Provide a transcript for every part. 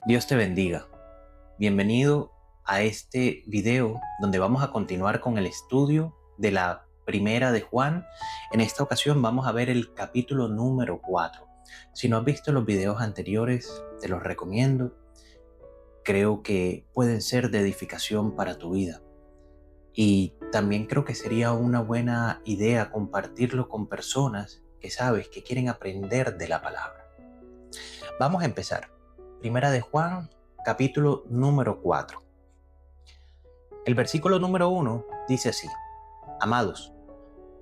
Dios te bendiga. Bienvenido a este video donde vamos a continuar con el estudio de la primera de Juan. En esta ocasión vamos a ver el capítulo número 4. Si no has visto los videos anteriores, te los recomiendo. Creo que pueden ser de edificación para tu vida. Y también creo que sería una buena idea compartirlo con personas que sabes que quieren aprender de la palabra. Vamos a empezar. Primera de Juan, capítulo número 4. El versículo número 1 dice así: Amados,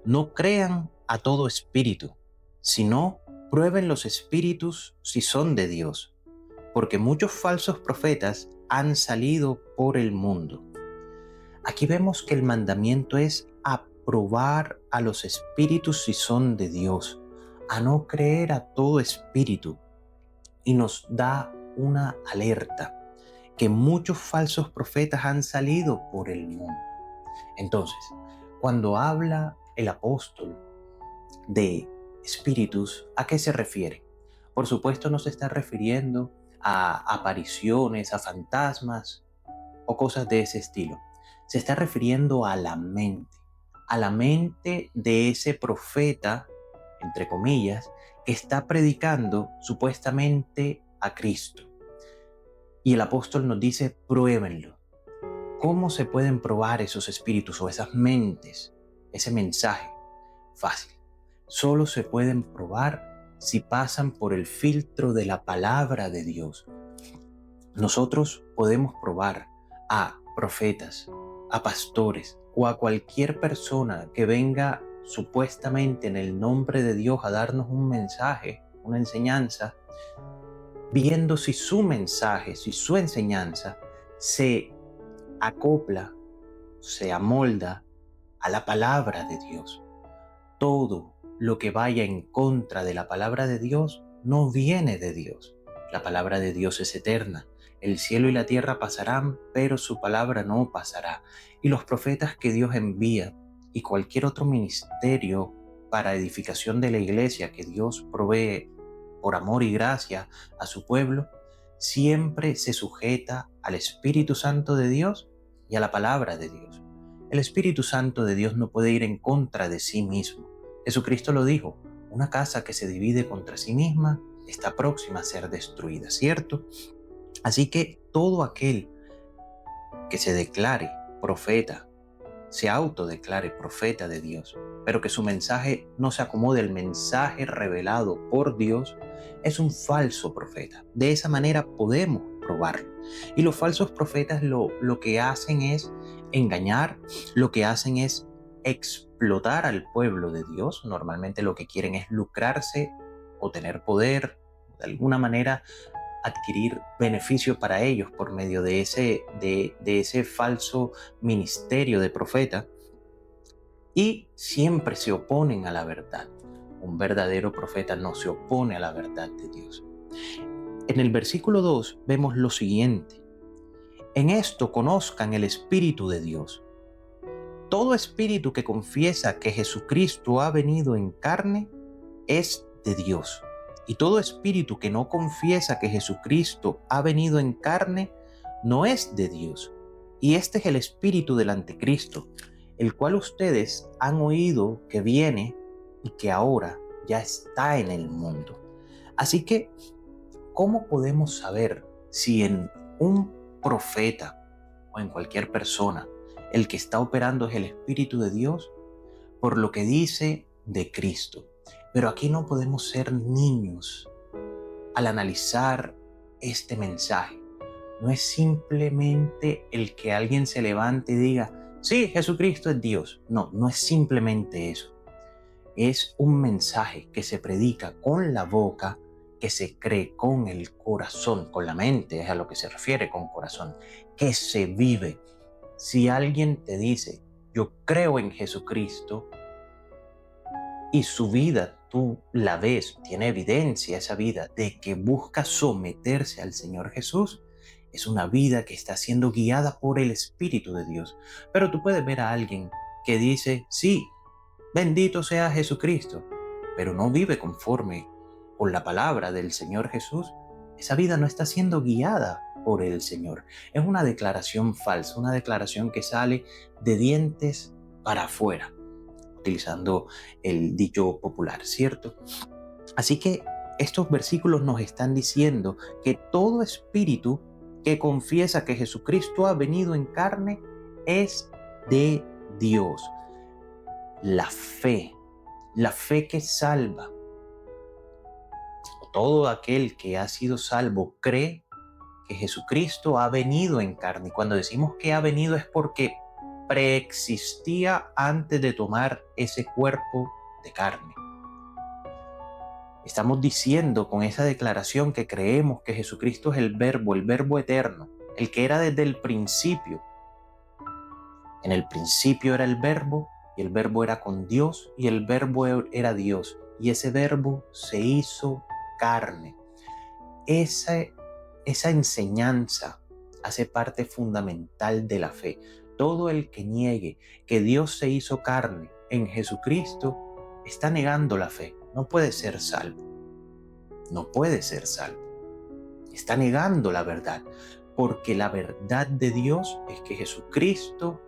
no crean a todo espíritu, sino prueben los espíritus si son de Dios, porque muchos falsos profetas han salido por el mundo. Aquí vemos que el mandamiento es aprobar a los espíritus si son de Dios, a no creer a todo espíritu, y nos da una alerta que muchos falsos profetas han salido por el mundo. Entonces, cuando habla el apóstol de espíritus, ¿a qué se refiere? Por supuesto, no se está refiriendo a apariciones, a fantasmas o cosas de ese estilo. Se está refiriendo a la mente de ese profeta, entre comillas, que está predicando supuestamente a Cristo. Y el apóstol nos dice: pruébenlo. ¿Cómo se pueden probar esos espíritus o esas mentes, ese mensaje? Fácil. Solo se pueden probar si pasan por el filtro de la palabra de Dios. Nosotros podemos probar a profetas, a pastores o a cualquier persona que venga supuestamente en el nombre de Dios a darnos un mensaje, una enseñanza, viendo si su mensaje, si su enseñanza se acopla, se amolda a la palabra de Dios. Todo lo que vaya en contra de la palabra de Dios no viene de Dios. La palabra de Dios es eterna. El cielo y la tierra pasarán, pero su palabra no pasará. Y los profetas que Dios envía y cualquier otro ministerio para edificación de la iglesia que Dios provee por amor y gracia a su pueblo, siempre se sujeta al Espíritu Santo de Dios y a la palabra de Dios. El Espíritu Santo de Dios no puede ir en contra de sí mismo. Jesucristo lo dijo: una casa que se divide contra sí misma está próxima a ser destruida, ¿cierto? Así que todo aquel que se declare profeta, se autodeclare profeta de Dios, pero que su mensaje no se acomode al mensaje revelado por Dios, es un falso profeta. De esa manera podemos probarlo. Y los falsos profetas lo que hacen es engañar, lo que hacen es explotar al pueblo de Dios. Normalmente lo que quieren es lucrarse o tener poder, de alguna manera adquirir beneficio para ellos por medio de ese falso ministerio de profeta, y siempre se oponen a la verdad. Un verdadero profeta no se opone a la verdad de Dios. En el versículo 2 vemos lo siguiente: en esto conozcan el Espíritu de Dios. Todo espíritu que confiesa que Jesucristo ha venido en carne es de Dios. Y todo espíritu que no confiesa que Jesucristo ha venido en carne no es de Dios. Y este es el espíritu del anticristo, el cual ustedes han oído que viene y que ahora ya está en el mundo. Así que, ¿cómo podemos saber si en un profeta o en cualquier persona el que está operando es el Espíritu de Dios? Por lo que dice de Cristo. Pero aquí no podemos ser niños al analizar este mensaje. No es simplemente el que alguien se levante y diga: sí, Jesucristo es Dios. No, no es simplemente eso. Es un mensaje que se predica con la boca, que se cree con el corazón, con la mente, es a lo que se refiere con corazón, que se vive. Si alguien te dice: yo creo en Jesucristo, y su vida tú la ves, tiene evidencia esa vida de que busca someterse al Señor Jesús, es una vida que está siendo guiada por el Espíritu de Dios. Pero tú puedes ver a alguien que dice: sí, bendito sea Jesucristo, pero no vive conforme con la palabra del Señor Jesús. esa vida no está siendo guiada por el Señor. Es una declaración falsa, una declaración que sale de dientes para afuera, utilizando el dicho popular, ¿cierto? Así que estos versículos nos están diciendo que todo espíritu que confiesa que Jesucristo ha venido en carne es de Dios. La fe que salva. Todo aquel que ha sido salvo cree que Jesucristo ha venido en carne. Y cuando decimos que ha venido es porque preexistía antes de tomar ese cuerpo de carne. Estamos diciendo con esa declaración que creemos que Jesucristo es el verbo eterno, el que era desde el principio. En el principio era el verbo, y el verbo era con Dios, y el verbo era Dios, y ese verbo se hizo carne. Esa enseñanza hace parte fundamental de la fe. Todo el que niegue que Dios se hizo carne en Jesucristo está negando la fe. No puede ser salvo. No puede ser salvo. Está negando la verdad, porque la verdad de Dios es que Jesucristo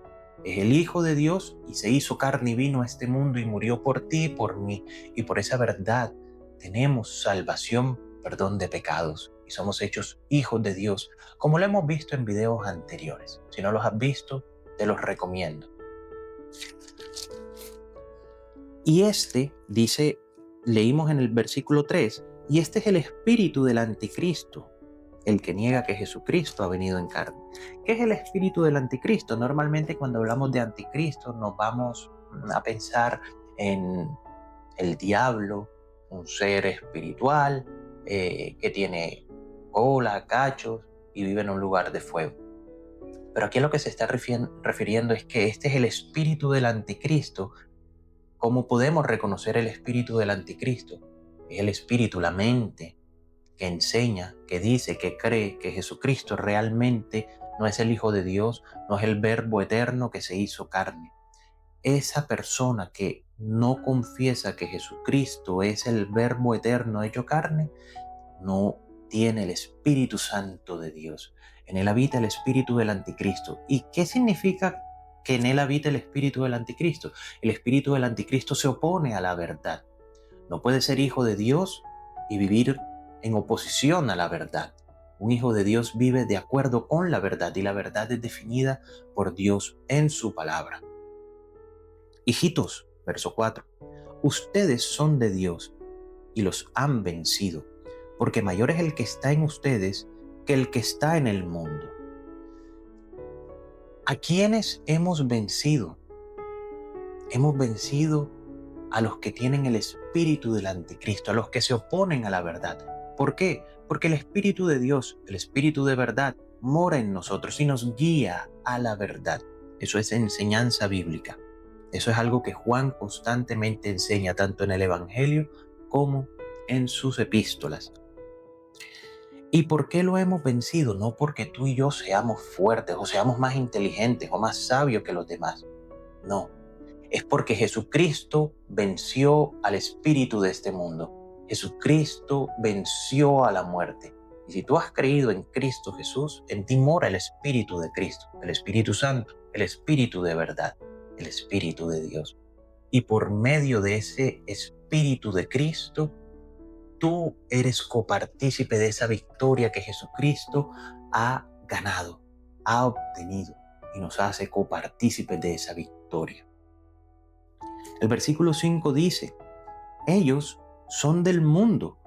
es el Hijo de Dios y se hizo carne y vino a este mundo y murió por ti y por mí. Y por esa verdad tenemos salvación, perdón de pecados, y somos hechos hijos de Dios, como lo hemos visto en videos anteriores. Si no los has visto, te los recomiendo. Y leímos en el versículo 3, y este es el espíritu del anticristo, el que niega que Jesucristo ha venido en carne. ¿Qué es el espíritu del anticristo? Normalmente cuando hablamos de anticristo nos vamos a pensar en el diablo, un ser espiritual que tiene cola, cachos y vive en un lugar de fuego. Pero aquí lo que se está refiriendo es que este es el espíritu del anticristo. ¿Cómo podemos reconocer el espíritu del anticristo? Es el espíritu, la mente, que enseña, que dice, que cree que Jesucristo realmente no es el Hijo de Dios, no es el verbo eterno que se hizo carne. Esa persona que no confiesa que Jesucristo es el verbo eterno hecho carne, no tiene el Espíritu Santo de Dios. En él habita el espíritu del anticristo. ¿Y qué significa que en él habita el espíritu del anticristo? El espíritu del anticristo se opone a la verdad. No puede ser hijo de Dios y vivir en oposición a la verdad. Un hijo de Dios vive de acuerdo con la verdad y la verdad es definida por Dios en su palabra. Hijitos, verso 4, ustedes son de Dios y los han vencido, porque mayor es el que está en ustedes que el que está en el mundo. ¿A quiénes hemos vencido? Hemos vencido a los que tienen el espíritu del anticristo, a los que se oponen a la verdad. ¿Por qué? Porque el Espíritu de Dios, el Espíritu de verdad, mora en nosotros y nos guía a la verdad. Eso es enseñanza bíblica. Eso es algo que Juan constantemente enseña tanto en el Evangelio como en sus epístolas. ¿Y por qué lo hemos vencido? No porque tú y yo seamos fuertes o seamos más inteligentes o más sabios que los demás. No. Es porque Jesucristo venció al espíritu de este mundo. Jesucristo venció a la muerte. Y si tú has creído en Cristo Jesús, en ti mora el Espíritu de Cristo, el Espíritu Santo, el Espíritu de verdad, el Espíritu de Dios. Y por medio de ese Espíritu de Cristo, tú eres copartícipe de esa victoria que Jesucristo ha ganado, ha obtenido y nos hace copartícipes de esa victoria. El versículo 5 dice, ellos son del mundo,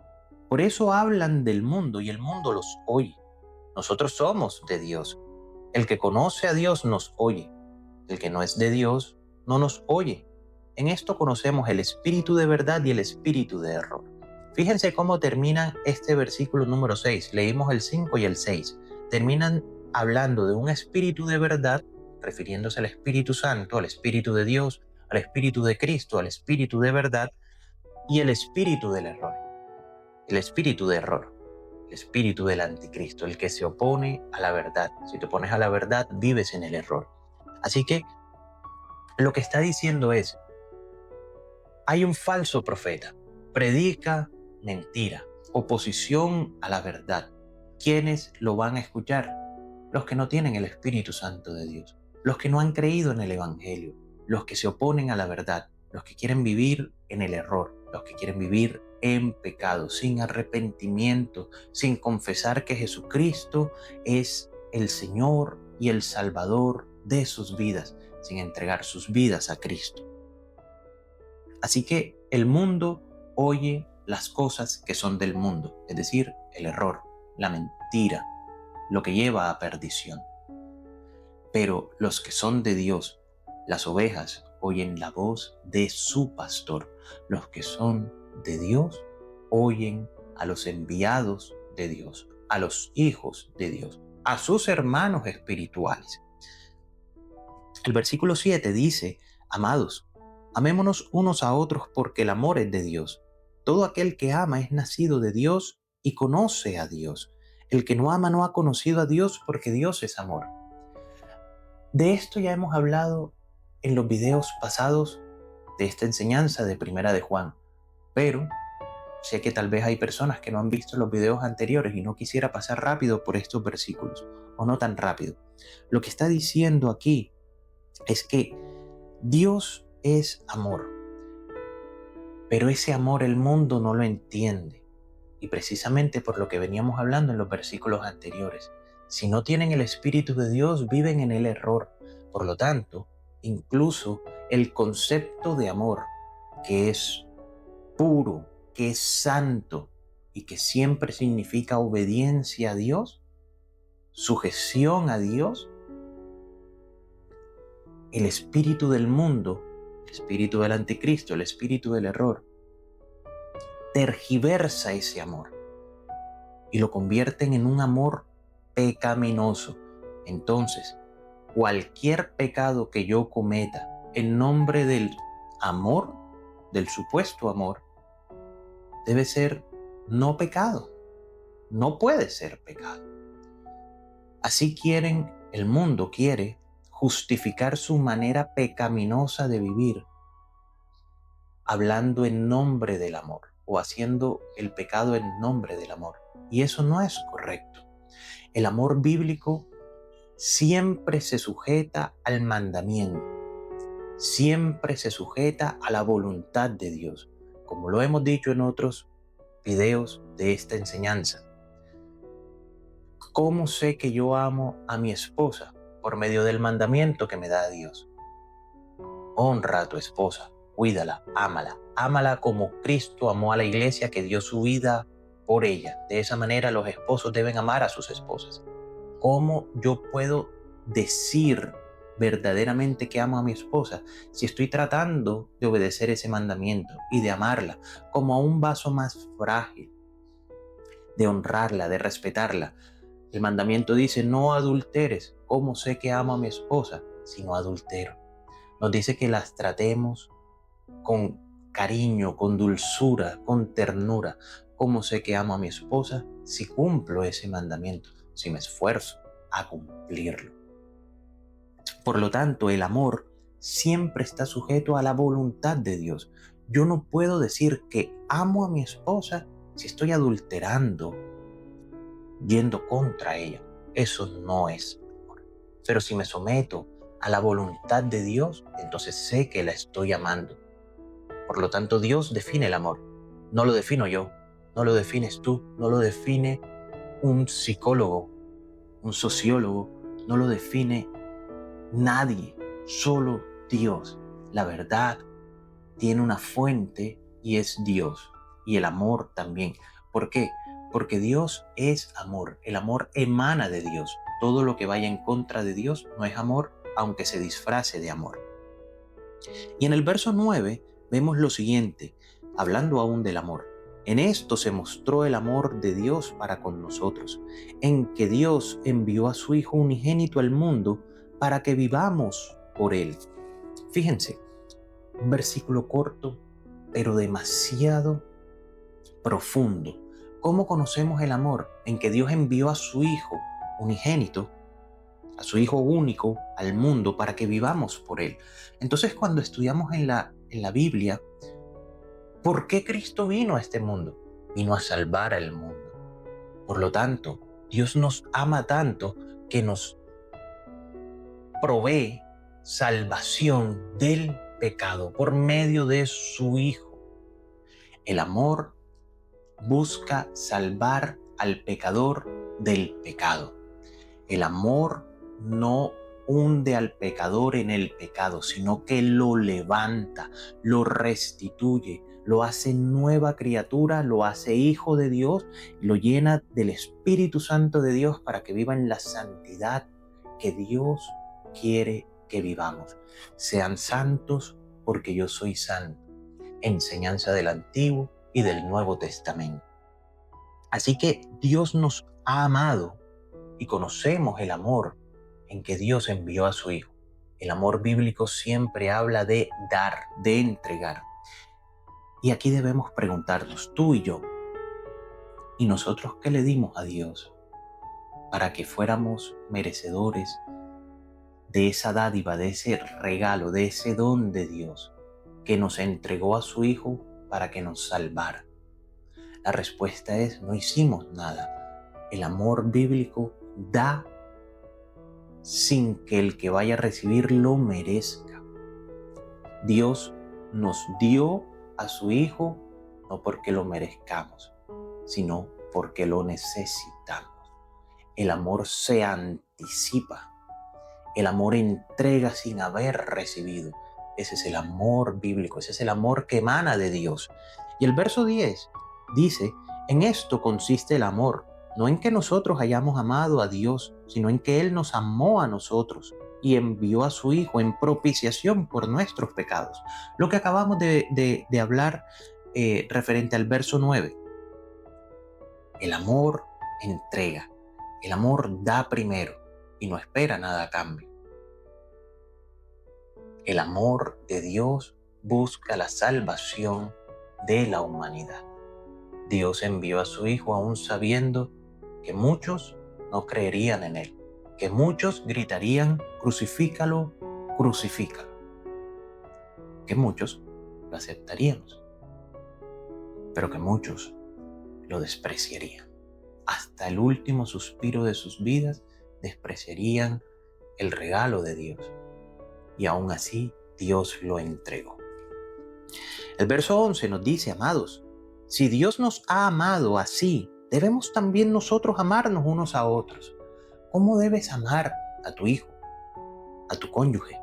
por eso hablan del mundo y el mundo los oye. Nosotros somos de Dios. El que conoce a Dios nos oye. El que no es de Dios no nos oye. En esto conocemos el espíritu de verdad y el espíritu de error. Fíjense cómo termina este versículo número 6. Leímos el 5 y el 6. Terminan hablando de un espíritu de verdad, refiriéndose al Espíritu Santo, al Espíritu de Dios, al Espíritu de Cristo, al Espíritu de verdad y el espíritu del error. El espíritu de error, el espíritu del anticristo, el que se opone a la verdad. Si te opones a la verdad, vives en el error. Así que lo que está diciendo es, hay un falso profeta, predica mentira, oposición a la verdad. ¿quiénes lo van a escuchar? Los que no tienen el Espíritu Santo de Dios, los que no han creído en el Evangelio, los que se oponen a la verdad, los que quieren vivir en el error, los que quieren vivir en pecado, sin arrepentimiento, sin confesar que Jesucristo es el Señor y el Salvador de sus vidas, sin entregar sus vidas a Cristo. Así que el mundo oye las cosas que son del mundo, es decir, el error, la mentira, lo que lleva a perdición. Pero los que son de Dios, las ovejas, oyen la voz de su pastor. Los que son de Dios, oyen a los enviados de Dios, a los hijos de Dios, a sus hermanos espirituales. El versículo 7 dice: amados, amémonos unos a otros porque el amor es de Dios. Todo aquel que ama es nacido de Dios y conoce a Dios. El que no ama no ha conocido a Dios porque Dios es amor. De esto ya hemos hablado en los videos pasados de esta enseñanza de Primera de Juan, pero sé que tal vez hay personas que no han visto los videos anteriores y no quisiera pasar rápido por estos versículos, o no tan rápido. Lo que está diciendo aquí es que Dios es amor, pero ese amor el mundo no lo entiende, y precisamente por lo que veníamos hablando en los versículos anteriores. Si no tienen el Espíritu de Dios, viven en el error. Por lo tanto, incluso el concepto de amor, que es puro, que es santo y que siempre significa obediencia a Dios, sujeción a Dios, el espíritu del mundo, el espíritu del anticristo, el espíritu del error, tergiversa ese amor y lo convierten en un amor pecaminoso. Entonces, cualquier pecado que yo cometa en nombre del amor, del supuesto amor, debe ser no pecado. No puede ser pecado. Así el mundo quiere justificar su manera pecaminosa de vivir, hablando en nombre del amor o haciendo el pecado en nombre del amor. Y eso no es correcto. El amor bíblico siempre se sujeta al mandamiento, siempre se sujeta a la voluntad de Dios, como lo hemos dicho en otros videos de esta enseñanza. ¿Cómo sé que yo amo a mi esposa? Por medio del mandamiento que me da Dios. Honra a tu esposa, cuídala, ámala como Cristo amó a la iglesia, que dio su vida por ella. De esa manera los esposos deben amar a sus esposas. ¿Cómo yo puedo decir verdaderamente que amo a mi esposa si estoy tratando de obedecer ese mandamiento y de amarla como a un vaso más frágil, de honrarla, de respetarla? El mandamiento dice: no adulteres. ¿Cómo sé que amo a mi esposa si no adultero? Nos dice que las tratemos con cariño, con dulzura, con ternura. ¿Cómo sé que amo a mi esposa si cumplo ese mandamiento, si me esfuerzo a cumplirlo? Por lo tanto, el amor siempre está sujeto a la voluntad de Dios. Yo no puedo decir que amo a mi esposa si estoy adulterando, yendo contra ella. Eso no es amor. Pero si me someto a la voluntad de Dios, entonces sé que la estoy amando. Por lo tanto, Dios define el amor. No lo defino yo, no lo defines tú, no lo define un psicólogo, un sociólogo, no lo define nadie, solo Dios. La verdad tiene una fuente y es Dios, y el amor también. ¿Por qué? Porque Dios es amor, el amor emana de Dios. Todo lo que vaya en contra de Dios no es amor, aunque se disfrace de amor. Y en el verso 9 vemos lo siguiente, hablando aún del amor. En esto se mostró el amor de Dios para con nosotros, en que Dios envió a su Hijo unigénito al mundo para que vivamos por Él. Fíjense, un versículo corto, pero demasiado profundo. ¿Cómo conocemos el amor? En que Dios envió a su Hijo unigénito, a su Hijo único, al mundo para que vivamos por Él. Entonces, cuando estudiamos en la Biblia, ¿por qué Cristo vino a este mundo? Vino a salvar al mundo. Por lo tanto, Dios nos ama tanto que nos provee salvación del pecado por medio de su Hijo. El amor busca salvar al pecador del pecado. El amor no hunde al pecador en el pecado, sino que lo levanta, lo restituye, lo hace nueva criatura, lo hace hijo de Dios, lo llena del Espíritu Santo de Dios para que viva en la santidad que Dios quiere que vivamos. Sean santos porque yo soy santo. Enseñanza del Antiguo y del Nuevo Testamento. Así que Dios nos ha amado y conocemos el amor en que Dios envió a su Hijo. El amor bíblico siempre habla de dar, de entregar. Y aquí debemos preguntarnos, tú y yo, ¿y nosotros qué le dimos a Dios para que fuéramos merecedores de esa dádiva, de ese regalo, de ese don de Dios que nos entregó a su Hijo para que nos salvara? La respuesta es, no hicimos nada. El amor bíblico da sin que el que vaya a recibir lo merezca. Dios nos dio a su Hijo no porque lo merezcamos, sino porque lo necesitamos. El amor se anticipa. El amor entrega sin haber recibido. Ese es el amor bíblico, ese es el amor que emana de Dios. Y el verso 10 dice, en esto consiste el amor, no en que nosotros hayamos amado a Dios, sino en que Él nos amó a nosotros y envió a su Hijo en propiciación por nuestros pecados. Lo que acabamos de hablar referente al verso 9. El amor entrega, el amor da primero y no espera nada a cambio. El amor de Dios busca la salvación de la humanidad. Dios envió a su Hijo aún sabiendo que muchos no creerían en Él, que muchos gritarían, crucifícalo, crucifícalo, que muchos lo aceptaríamos, pero que muchos lo despreciarían. Hasta el último suspiro de sus vidas despreciarían el regalo de Dios. Y aún así Dios lo entregó. El verso 11 nos dice, amados, si Dios nos ha amado así, debemos también nosotros amarnos unos a otros. ¿Cómo debes amar a tu hijo, a tu cónyuge?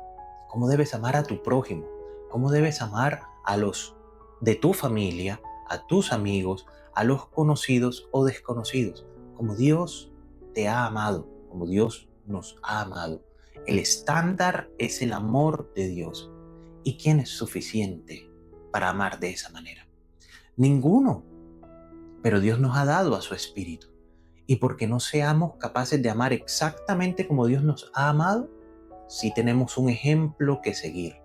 ¿Cómo debes amar a tu prójimo? ¿Cómo debes amar a los de tu familia, a tus amigos, a los conocidos o desconocidos? Como Dios te ha amado, como Dios nos ha amado. El estándar es el amor de Dios. ¿Y quién es suficiente para amar de esa manera? Ninguno. Pero Dios nos ha dado a su Espíritu. Y porque no seamos capaces de amar exactamente como Dios nos ha amado, sí tenemos un ejemplo que seguir.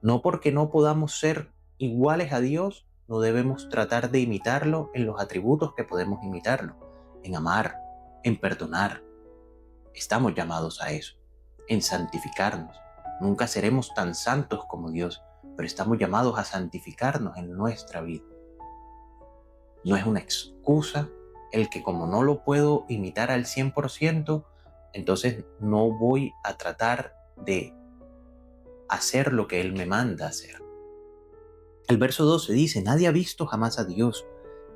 No porque no podamos ser iguales a Dios, no debemos tratar de imitarlo en los atributos que podemos imitarlo, en amar, en perdonar. Estamos llamados a eso, en santificarnos. Nunca seremos tan santos como Dios, pero estamos llamados a santificarnos en nuestra vida. No es una excusa el que como no lo puedo imitar al 100%, entonces no voy a tratar de hacer lo que Él me manda hacer. El verso 12 dice, nadie ha visto jamás a Dios.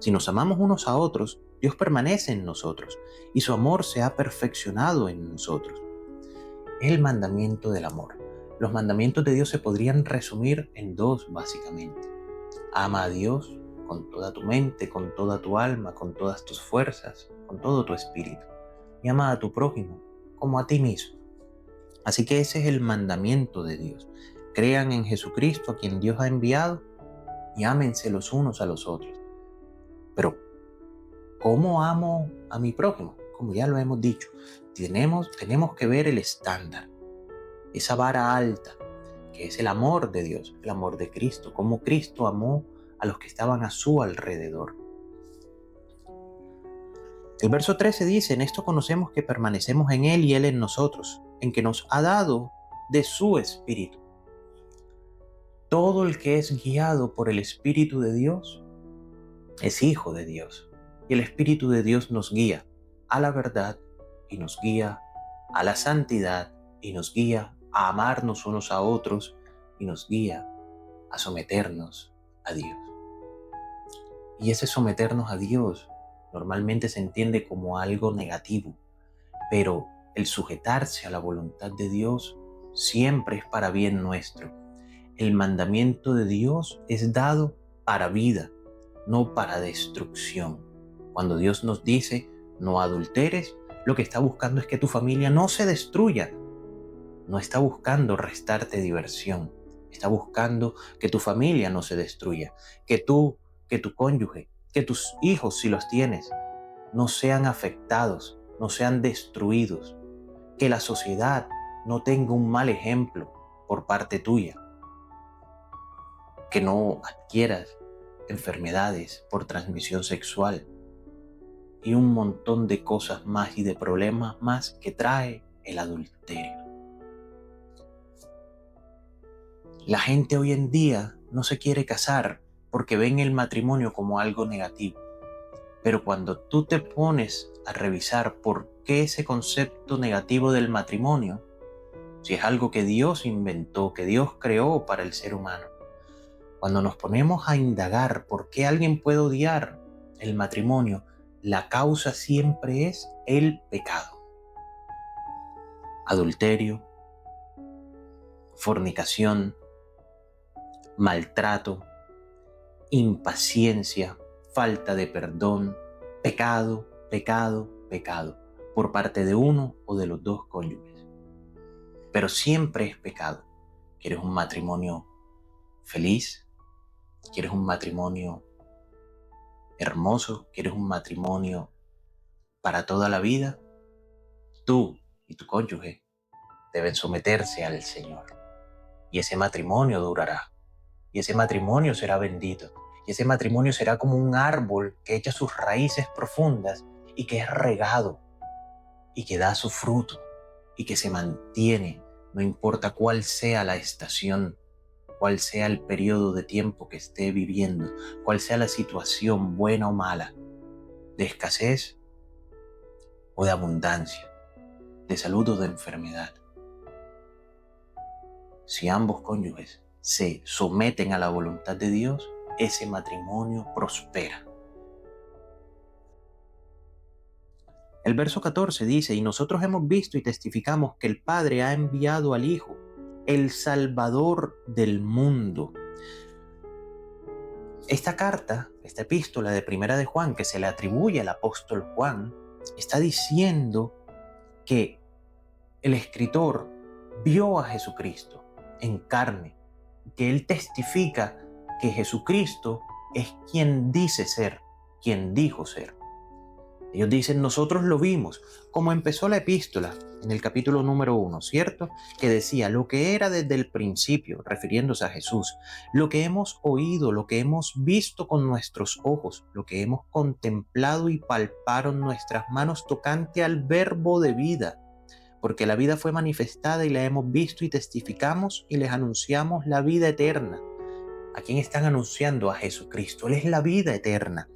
Si nos amamos unos a otros, Dios permanece en nosotros y su amor se ha perfeccionado en nosotros. El mandamiento del amor. Los mandamientos de Dios se podrían resumir en dos básicamente. Ama a Dios con toda tu mente, con toda tu alma, con todas tus fuerzas, con todo tu espíritu. Y ama a tu prójimo como a ti mismo. Así que ese es el mandamiento de Dios. Crean en Jesucristo a quien Dios ha enviado y ámense los unos a los otros. Pero, ¿cómo amo a mi prójimo? Como ya lo hemos dicho, tenemos que ver el estándar, esa vara alta, que es el amor de Dios, el amor de Cristo, cómo Cristo amó a los que estaban a su alrededor. El verso 13 dice, en esto conocemos que permanecemos en Él y Él en nosotros, en que nos ha dado de su Espíritu. Todo el que es guiado por el Espíritu de Dios es hijo de Dios, y el Espíritu de Dios nos guía. a la verdad y nos guía a la santidad y nos guía a amarnos unos a otros y nos guía a someternos a Dios. Y ese someternos a Dios normalmente se entiende como algo negativo, pero el sujetarse a la voluntad de Dios siempre es para bien nuestro. El mandamiento de Dios es dado para vida, no para destrucción. Cuando Dios nos dice no adulteres, lo que está buscando es que tu familia no se destruya. No está buscando restarte diversión. Está buscando que tu familia no se destruya, que tu cónyuge, que tus hijos, si los tienes, no sean afectados, no sean destruidos, que la sociedad no tenga un mal ejemplo por parte tuya, que no adquieras enfermedades por transmisión sexual y un montón de cosas más y de problemas más que trae el adulterio. La gente hoy en día no se quiere casar porque ven el matrimonio como algo negativo. Pero cuando tú te pones a revisar por qué ese concepto negativo del matrimonio, si es algo que Dios inventó, que Dios creó para el ser humano, cuando nos ponemos a indagar por qué alguien puede odiar el matrimonio, la causa siempre es el pecado. Adulterio, fornicación, maltrato, impaciencia, falta de perdón, pecado, pecado, pecado, por parte de uno o de los dos cónyuges. Pero siempre es pecado. ¿Quieres un matrimonio feliz? ¿Quieres un matrimonio hermoso? ¿Quieres un matrimonio para toda la vida? Tú y tu cónyuge deben someterse al Señor. Y ese matrimonio durará. Y ese matrimonio será bendito. Y ese matrimonio será como un árbol que echa sus raíces profundas y que es regado y que da su fruto y que se mantiene, no importa cuál sea la estación, cuál sea el periodo de tiempo que esté viviendo, cuál sea la situación buena o mala, de escasez o de abundancia, de salud o de enfermedad. Si ambos cónyuges se someten a la voluntad de Dios, ese matrimonio prospera. El verso 14 dice, y nosotros hemos visto y testificamos que el Padre ha enviado al Hijo, el Salvador del mundo. Esta carta, esta epístola de Primera de Juan, que se le atribuye al apóstol Juan, está diciendo que el escritor vio a Jesucristo en carne, que él testifica que Jesucristo es quien dice ser, quien dijo ser. Ellos dicen, nosotros lo vimos, como empezó la epístola en el capítulo número 1, ¿cierto? Que decía, lo que era desde el principio, refiriéndose a Jesús, lo que hemos oído, lo que hemos visto con nuestros ojos, lo que hemos contemplado y palparon nuestras manos tocante al verbo de vida, porque la vida fue manifestada y la hemos visto y testificamos y les anunciamos la vida eterna. ¿A quién están anunciando? A Jesucristo. Él es la vida eterna.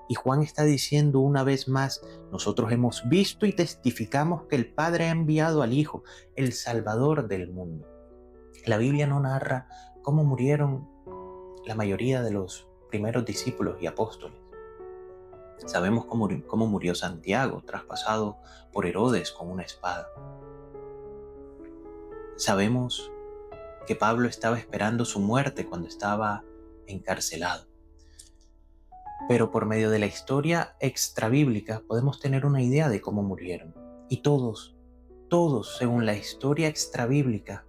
Y Juan está diciendo una vez más, nosotros hemos visto y testificamos que el Padre ha enviado al Hijo, el Salvador del mundo. La Biblia no narra cómo murieron la mayoría de los primeros discípulos y apóstoles. Sabemos cómo murió Santiago, traspasado por Herodes con una espada. Sabemos que Pablo estaba esperando su muerte cuando estaba encarcelado. Pero por medio de la historia extrabíblica podemos tener una idea de cómo murieron. Y todos, según la historia extrabíblica,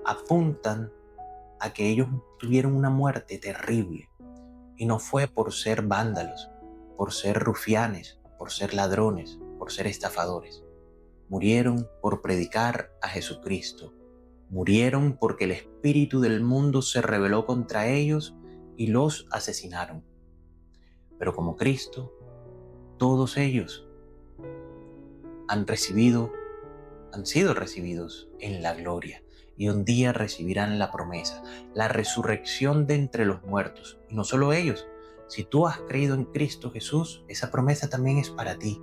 apuntan a que ellos tuvieron una muerte terrible. Y no fue por ser vándalos, por ser rufianes, por ser ladrones, por ser estafadores. Murieron por predicar a Jesucristo. Murieron porque el espíritu del mundo se rebeló contra ellos y los asesinaron. Pero como Cristo, todos ellos han sido recibidos en la gloria y un día recibirán la promesa, la resurrección de entre los muertos. Y no solo ellos, si tú has creído en Cristo Jesús, esa promesa también es para ti.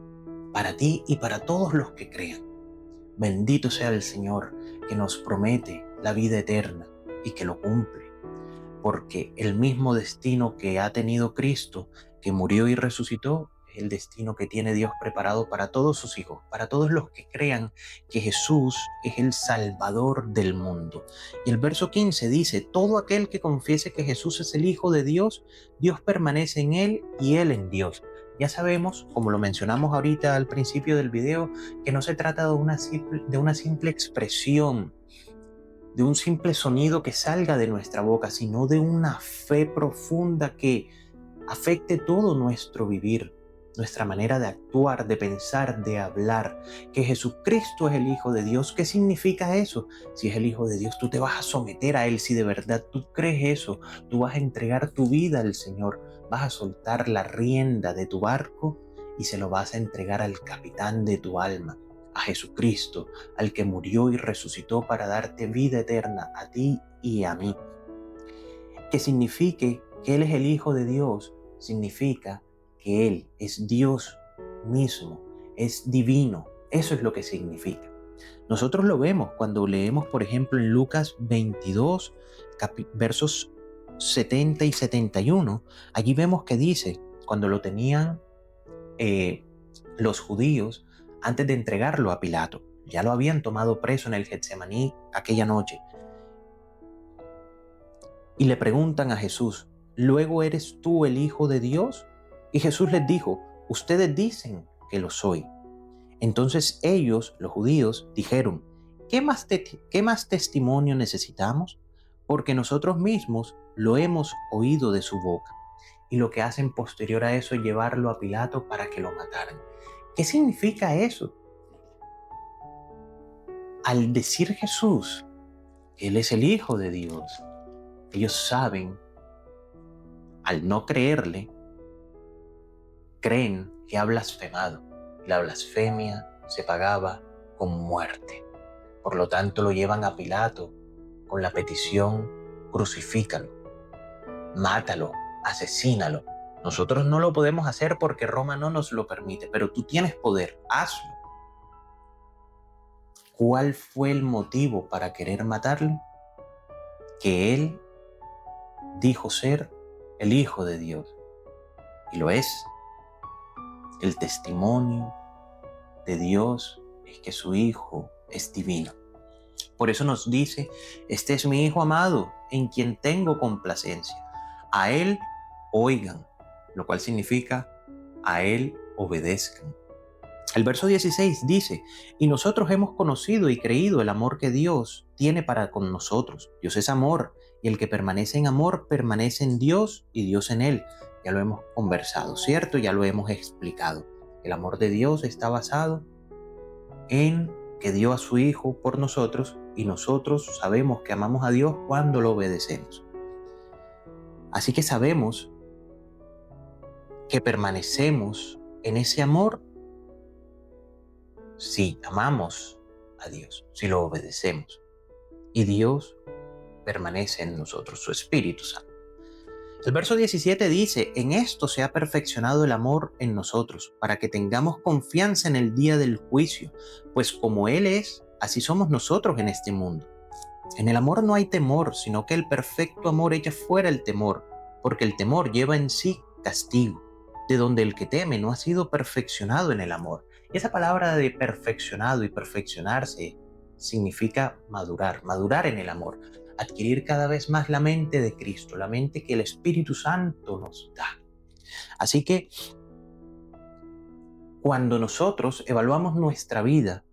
para ti y para todos los que crean. Bendito sea el Señor que nos promete la vida eterna y que lo cumple, porque el mismo destino que ha tenido Cristo, que murió y resucitó, es el destino que tiene Dios preparado para todos sus hijos, para todos los que crean que Jesús es el Salvador del mundo. Y el verso 15 dice: todo aquel que confiese que Jesús es el Hijo de Dios, Dios permanece en él y él en Dios. Ya sabemos, como lo mencionamos ahorita al principio del video, que no se trata de una simple expresión, de un simple sonido que salga de nuestra boca, sino de una fe profunda que afecte todo nuestro vivir, nuestra manera de actuar, de pensar, de hablar, que Jesucristo es el Hijo de Dios. ¿Qué significa eso? Si es el Hijo de Dios, tú te vas a someter a Él. Si de verdad tú crees eso, tú vas a entregar tu vida al Señor, vas a soltar la rienda de tu barco y se lo vas a entregar al capitán de tu alma, a Jesucristo, al que murió y resucitó para darte vida eterna a ti y a mí. Que signifique que Él es el Hijo de Dios, significa que Él es Dios mismo, es divino. Eso es lo que significa. Nosotros lo vemos cuando leemos, por ejemplo, en Lucas 22, versos 70 y 71. Allí vemos que dice, cuando lo tenían los judíos, antes de entregarlo a Pilato, ya lo habían tomado preso en el Getsemaní aquella noche, y le preguntan a Jesús: ¿luego eres tú el Hijo de Dios? Y Jesús les dijo: ustedes dicen que lo soy. Entonces ellos, los judíos, dijeron: ¿qué más testimonio necesitamos? Porque nosotros mismos lo hemos oído de su boca. Y lo que hacen posterior a eso es llevarlo a Pilato para que lo mataran. ¿Qué significa eso? Al decir Jesús que Él es el Hijo de Dios, ellos saben, al no creerle, creen que ha blasfemado. La blasfemia se pagaba con muerte. Por lo tanto, lo llevan a Pilato con la petición: crucifícalo, mátalo, asesínalo. Nosotros no lo podemos hacer porque Roma no nos lo permite, pero tú tienes poder, hazlo. ¿Cuál fue el motivo para querer matarlo? Que Él dijo ser el Hijo de Dios, y lo es. El testimonio de Dios es que su Hijo es divino. Por eso nos dice: este es mi Hijo amado, en quien tengo complacencia. A Él oigan, lo cual significa: a Él obedezcan. El verso 16 dice: y nosotros hemos conocido y creído el amor que Dios tiene para con nosotros. Dios es amor, y el que permanece en amor permanece en Dios y Dios en él. Ya lo hemos conversado, ¿cierto? Ya lo hemos explicado. El amor de Dios está basado en que dio a su Hijo por nosotros, y nosotros sabemos que amamos a Dios cuando lo obedecemos. Así que sabemos que permanecemos en ese amor si amamos a Dios, si lo obedecemos. Y Dios permanece en nosotros, su Espíritu Santo. El verso 17 dice: en esto se ha perfeccionado el amor en nosotros, para que tengamos confianza en el día del juicio, pues como Él es, así somos nosotros en este mundo. En el amor no hay temor, sino que el perfecto amor echa fuera el temor, porque el temor lleva en sí castigo, de donde el que teme no ha sido perfeccionado en el amor. Y esa palabra de perfeccionado y perfeccionarse significa madurar, madurar en el amor, adquirir cada vez más la mente de Cristo, la mente que el Espíritu Santo nos da. Así que cuando nosotros evaluamos nuestra vida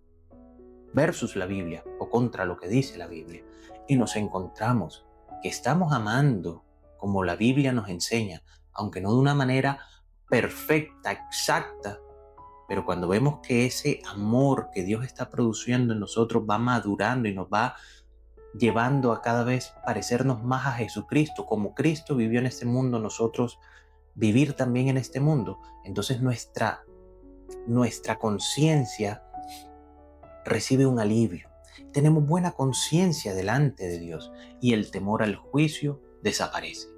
versus la Biblia o contra lo que dice la Biblia, y nos encontramos que estamos amando como la Biblia nos enseña, aunque no de una manera perfecta, exacta, pero cuando vemos que ese amor que Dios está produciendo en nosotros va madurando y nos va llevando a cada vez parecernos más a Jesucristo, como Cristo vivió en este mundo, nosotros vivir también en este mundo, entonces nuestra conciencia recibe un alivio. Tenemos buena conciencia delante de Dios y el temor al juicio desaparece.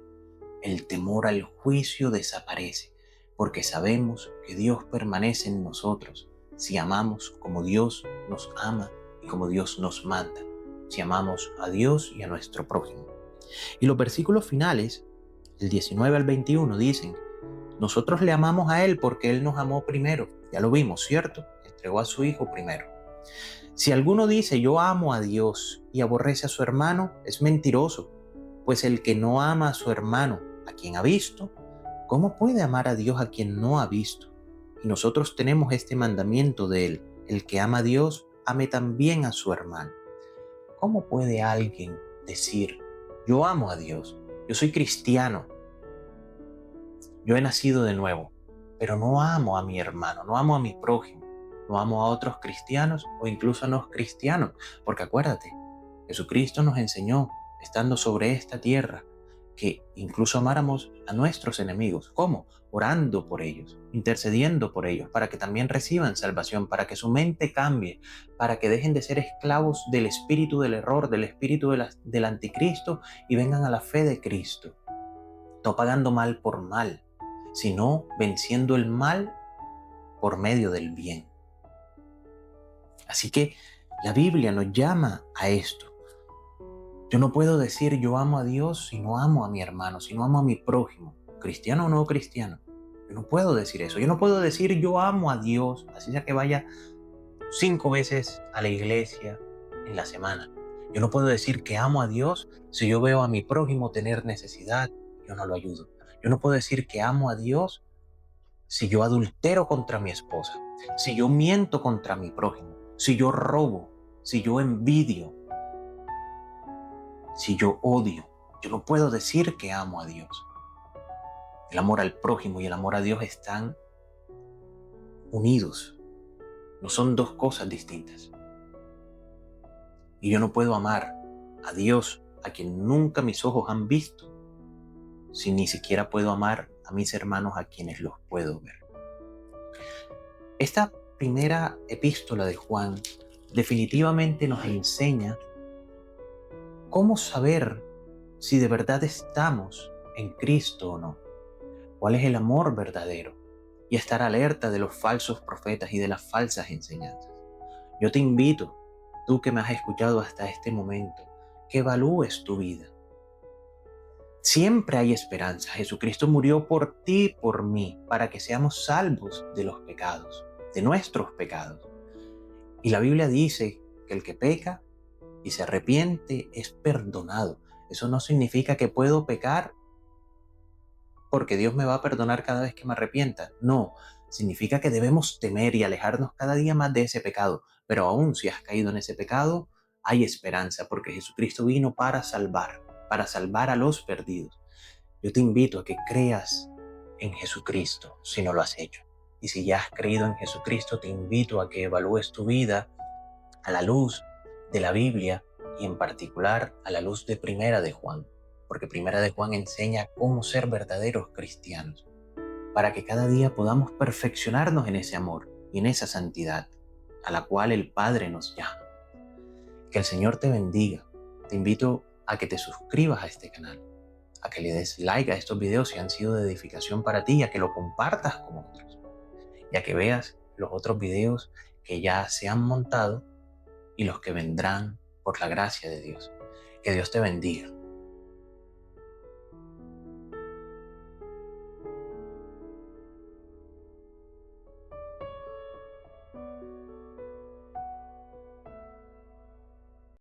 El temor al juicio desaparece porque sabemos que Dios permanece en nosotros si amamos como Dios nos ama y como Dios nos manda, si amamos a Dios y a nuestro prójimo. Y los versículos finales, el 19 al 21, dicen: nosotros le amamos a Él porque Él nos amó primero. Ya lo vimos, ¿cierto? Entregó a su Hijo primero. Si alguno dice yo amo a Dios y aborrece a su hermano, es mentiroso, pues el que no ama a su hermano, a quien ha visto, ¿cómo puede amar a Dios a quien no ha visto? Y nosotros tenemos este mandamiento de Él: el que ama a Dios, ame también a su hermano. ¿Cómo puede alguien decir yo amo a Dios, yo soy cristiano, yo he nacido de nuevo, pero no amo a mi hermano, no amo a mi prójimo, no amo a otros cristianos o incluso a no cristianos? Porque acuérdate, Jesucristo nos enseñó, estando sobre esta tierra, que incluso amáramos a nuestros enemigos. ¿Cómo? Orando por ellos, intercediendo por ellos, para que también reciban salvación, para que su mente cambie, para que dejen de ser esclavos del espíritu del error, del espíritu del anticristo, y vengan a la fe de Cristo, no pagando mal por mal, sino venciendo el mal por medio del bien. Así que la Biblia nos llama a esto. Yo no puedo decir yo amo a Dios si no amo a mi hermano, si no amo a mi prójimo, cristiano o no cristiano. Yo no puedo decir eso. Yo no puedo decir yo amo a Dios, así sea que vaya 5 veces a la iglesia en la semana. Yo no puedo decir que amo a Dios si yo veo a mi prójimo tener necesidad, yo no lo ayudo. Yo no puedo decir que amo a Dios si yo adultero contra mi esposa, si yo miento contra mi prójimo, si yo robo, si yo envidio, si yo odio. Yo no puedo decir que amo a Dios. El amor al prójimo y el amor a Dios están unidos. No son dos cosas distintas. Y yo no puedo amar a Dios, a quien nunca mis ojos han visto, si ni siquiera puedo amar a mis hermanos a quienes los puedo ver. Esta primera epístola de Juan definitivamente nos enseña cómo saber si de verdad estamos en Cristo o no, cuál es el amor verdadero, y estar alerta de los falsos profetas y de las falsas enseñanzas. Yo te invito, tú que me has escuchado hasta este momento, que evalúes tu vida. Siempre hay esperanza. Jesucristo murió por ti y por mí, para que seamos salvos de los pecados, de nuestros pecados. Y la Biblia dice que el que peca y se arrepiente es perdonado. Eso no significa que puedo pecar porque Dios me va a perdonar cada vez que me arrepienta. No, significa que debemos temer y alejarnos cada día más de ese pecado. Pero aún si has caído en ese pecado, hay esperanza, porque Jesucristo vino para salvar a los perdidos. Yo te invito a que creas en Jesucristo si no lo has hecho. Y si ya has creído en Jesucristo, te invito a que evalúes tu vida a la luz de la Biblia y en particular a la luz de Primera de Juan. Porque Primera de Juan enseña cómo ser verdaderos cristianos, para que cada día podamos perfeccionarnos en ese amor y en esa santidad a la cual el Padre nos llama. Que el Señor te bendiga. Te invito a que te suscribas a este canal, a que le des like a estos videos si han sido de edificación para ti, y a que lo compartas con otros, y a que veas los otros videos que ya se han montado y los que vendrán por la gracia de Dios. Que Dios te bendiga.